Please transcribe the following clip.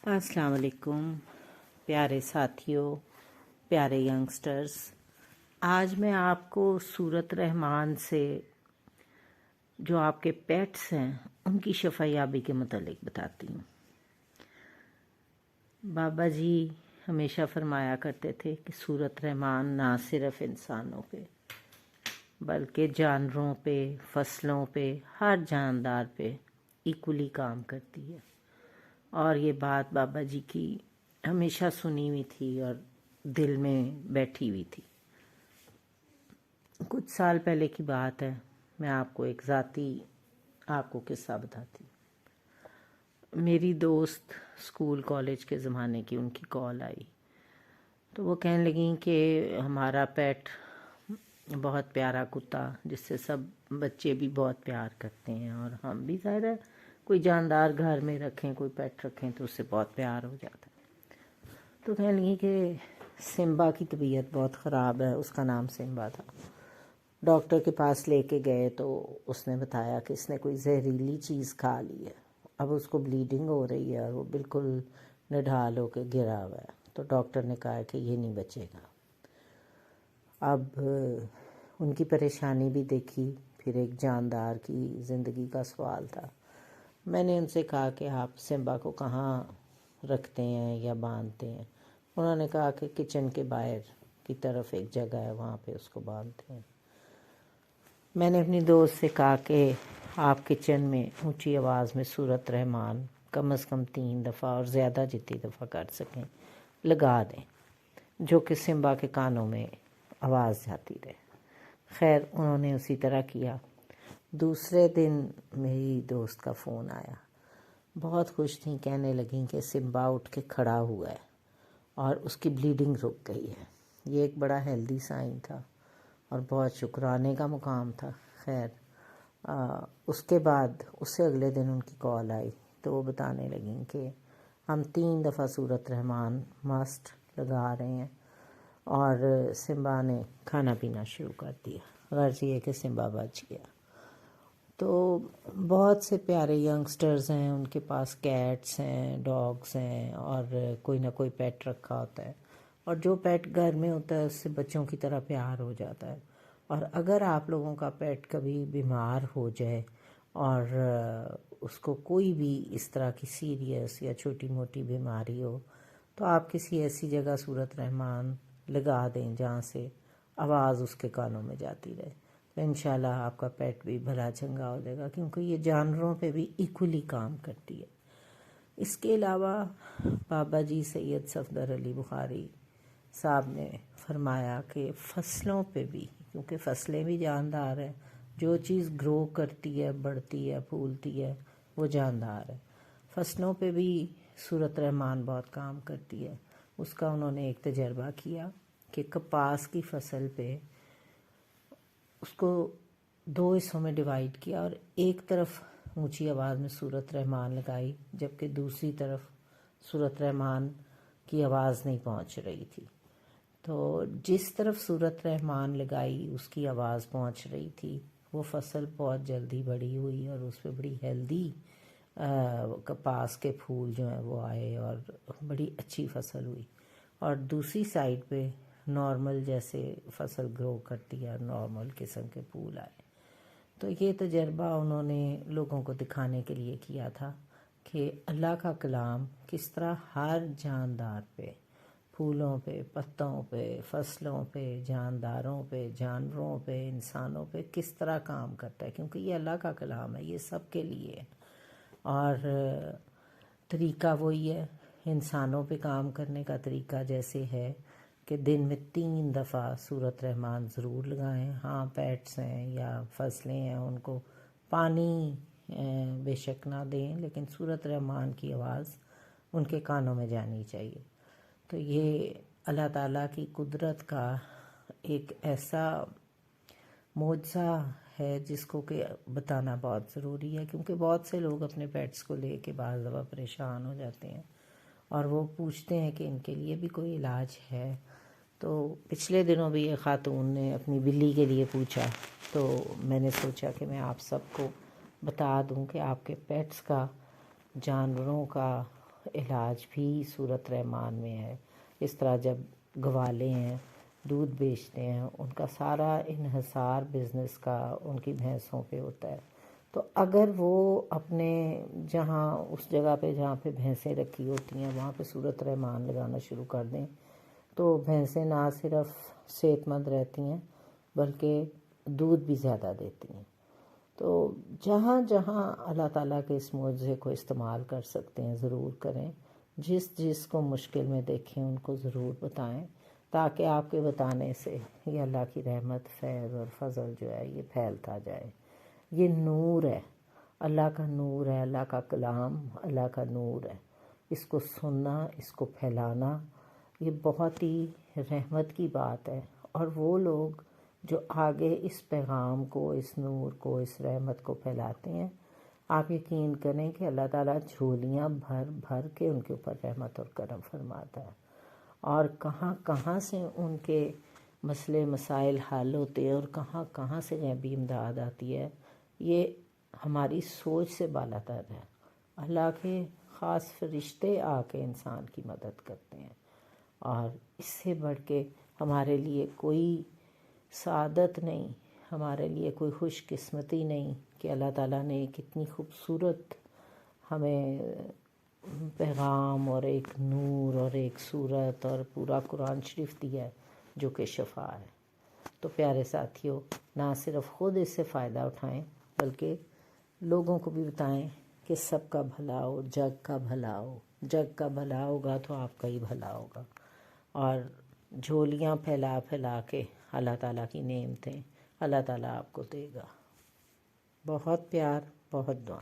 अस्सलाम वालेकुम प्यारे साथियों, प्यारे यंगस्टर्स। आज मैं आपको सूरत रहमान से जो आपके पेट्स हैं उनकी शफ़ायाबी के मुतालिक बताती हूँ। बाबा जी हमेशा फरमाया करते थे कि सूरत रहमान ना सिर्फ़ इंसानों पे बल्कि जानवरों पे, फसलों पे, हर जानदार पे इक्वली काम करती है। और ये बात बाबा जी की हमेशा सुनी हुई थी और दिल में बैठी हुई थी। कुछ साल पहले की बात है, मैं आपको एक ज़ाती आपको किस्सा बताती हूँ। मेरी दोस्त स्कूल कॉलेज के ज़माने की, उनकी कॉल आई तो वो कहने लगी कि हमारा पेट बहुत प्यारा कुत्ता जिससे सब बच्चे भी बहुत प्यार करते हैं और हम भी ज़ाहिर है कोई जानदार घर में रखें, कोई पेट रखें तो उससे बहुत प्यार हो जाता है। तो कहने लगी कि सिम्बा की तबीयत बहुत ख़राब है, उसका नाम सिम्बा था। डॉक्टर के पास लेके गए तो उसने बताया कि इसने कोई जहरीली चीज़ खा ली है, अब उसको ब्लीडिंग हो रही है और वो बिल्कुल निढाल होकर गिरा हुआ है। तो डॉक्टर ने कहा कि ये नहीं बचेगा। अब उनकी परेशानी भी देखी, फिर एक जानदार की ज़िंदगी का सवाल था। मैंने उनसे कहा कि आप सिम्बा को कहाँ रखते हैं या बांधते हैं। उन्होंने कहा कि किचन के बाहर की तरफ एक जगह है, वहाँ पे उसको बांधते हैं। मैंने अपनी दोस्त से कहा कि आप किचन में ऊंची आवाज़ में सूरत रहमान कम से कम 3 दफ़ा और ज़्यादा जितनी दफ़ा कर सकें लगा दें, जो कि सिम्बा के कानों में आवाज़ जाती रहे। खैर उन्होंने उसी तरह किया। दूसरे दिन मेरी दोस्त का फ़ोन आया, बहुत खुश थी, कहने लगी कि सिम्बा उठ के खड़ा हुआ है और उसकी ब्लीडिंग रुक गई है। ये एक बड़ा हेल्दी साइन था और बहुत शुक्राने का मुकाम था। खैर उसके बाद उससे अगले दिन उनकी कॉल आई तो वो बताने लगी कि हम 3 दफ़ा सूरत रहमान मस्ट लगा रहे हैं और सिम्बा ने खाना पीना शुरू कर दिया। गर्ज ये कि सिम्बा बच गया। तो बहुत से प्यारे यंगस्टर्स हैं, उनके पास कैट्स हैं, डॉग्स हैं और कोई ना कोई पेट रखा होता है और जो पेट घर में होता है उससे बच्चों की तरह प्यार हो जाता है। और अगर आप लोगों का पेट कभी बीमार हो जाए और उसको कोई भी इस तरह की सीरियस या छोटी मोटी बीमारी हो तो आप किसी ऐसी जगह सूरत रहमान लगा दें जहाँ से आवाज़ उसके कानों में जाती रहे, तो इंशाल्लाह आपका पेट भी भला चंगा हो जाएगा, क्योंकि ये जानवरों पे भी इक्वली काम करती है। इसके अलावा बाबा जी सैयद सफदर अली बुखारी साहब ने फरमाया कि फ़सलों पे भी, क्योंकि फ़सलें भी जानदार हैं, जो चीज़ ग्रो करती है, बढ़ती है, फूलती है, वो जानदार है। फ़सलों पे भी सूरत रहमान बहुत काम करती है। उसका उन्होंने एक तजर्बा किया कि कपास की फसल पे उसको 2 हिस्सों में डिवाइड किया और एक तरफ ऊंची आवाज़ में सूरत रहमान लगाई, जबकि दूसरी तरफ सूरत रहमान की आवाज़ नहीं पहुंच रही थी। तो जिस तरफ सूरत रहमान लगाई उसकी आवाज़ पहुंच रही थी, वो फसल बहुत जल्दी बड़ी हुई और उस पर बड़ी हेल्दी कपास के फूल जो हैं वो आए और बड़ी अच्छी फसल हुई। और दूसरी साइड पे नॉर्मल जैसे फसल ग्रो करती है, नॉर्मल किस्म के फूल आए। तो ये तजर्बा उन्होंने लोगों को दिखाने के लिए किया था कि अल्लाह का कलाम किस तरह हर जानदार पे, फूलों पे, पत्तों पे, फसलों पे, जानदारों पे, जानवरों पे, इंसानों पे किस तरह काम करता है, क्योंकि ये अल्लाह का कलाम है, ये सब के लिए है। और तरीका वही है, इंसानों पे काम करने का तरीका जैसे है कि दिन में 3 दफ़ा सूरत रहमान ज़रूर लगाएं। हाँ, पेट्स हैं या फसलें हैं उनको पानी बेशक ना दें, लेकिन सूरत रहमान की आवाज़ उनके कानों में जानी चाहिए। तो ये अल्लाह ताला की कुदरत का एक ऐसा मौजज़ा है जिसको कि बताना बहुत ज़रूरी है, क्योंकि बहुत से लोग अपने पेट्स को लेके बाज़ दफ़ा परेशान हो जाते हैं और वो पूछते हैं कि इनके लिए भी कोई इलाज है। तो पिछले दिनों भी एक ख़ातून ने अपनी बिल्ली के लिए पूछा, तो मैंने सोचा कि मैं आप सबको बता दूं कि आपके पेट्स का, जानवरों का علاج بھی سورت رحمان میں ہے. اس طرح جب گوالے ہیں دودھ بیچتے ہیں، ان کا سارا انحصار بزنس کا ان کی بھینسوں پہ ہوتا ہے. تو اگر وہ اپنے جہاں اس جگہ پہ جہاں پہ بھینسیں رکھی ہوتی ہیں وہاں پہ سورت رحمان لگانا شروع کر دیں تو بھینسیں نہ صرف صحت مند رہتی ہیں بلکہ دودھ بھی زیادہ دیتی ہیں. تو جہاں جہاں اللہ تعالیٰ کے اس معجزے کو استعمال کر سکتے ہیں ضرور کریں. جس کو مشکل میں دیکھیں ان کو ضرور بتائیں، تاکہ آپ کے بتانے سے یہ اللہ کی رحمت، فیض اور فضل جو ہے یہ پھیلتا جائے. یہ نور ہے، اللہ کا نور ہے، اللہ کا کلام اللہ کا نور ہے. اس کو سننا، اس کو پھیلانا یہ بہت ہی رحمت کی بات ہے. اور وہ لوگ جو آگے اس پیغام کو، اس نور کو، اس رحمت کو پھیلاتے ہیں، آپ یقین کریں کہ اللہ تعالیٰ جھولیاں بھر بھر کے ان کے اوپر رحمت اور کرم فرماتا ہے. اور کہاں کہاں سے ان کے مسئلے مسائل حل ہوتے ہیں اور کہاں کہاں سے غیبی امداد آتی ہے. یہ ہماری سوچ سے بالاتر ہے. اللہ کے خاص فرشتے آ کے انسان کی مدد کرتے ہیں، اور اس سے بڑھ کے ہمارے لیے کوئی سعادت نہیں، ہمارے لیے کوئی خوش قسمتی نہیں کہ اللہ تعالیٰ نے ایک اتنی خوبصورت ہمیں پیغام اور ایک نور اور ایک صورت اور پورا قرآن شریف دیا ہے جو کہ شفا ہے. تو پیارے ساتھیوں، نہ صرف خود اس سے فائدہ اٹھائیں بلکہ لوگوں کو بھی بتائیں کہ سب کا بھلا ہو، جگ کا بھلا ہو. جگ کا بھلا ہوگا تو آپ کا ہی بھلا ہوگا. اور جھولیاں پھیلا پھیلا کے اللہ تعالیٰ کی نعمتیں اللہ تعالیٰ آپ کو دے گا. بہت پیار، بہت دعا.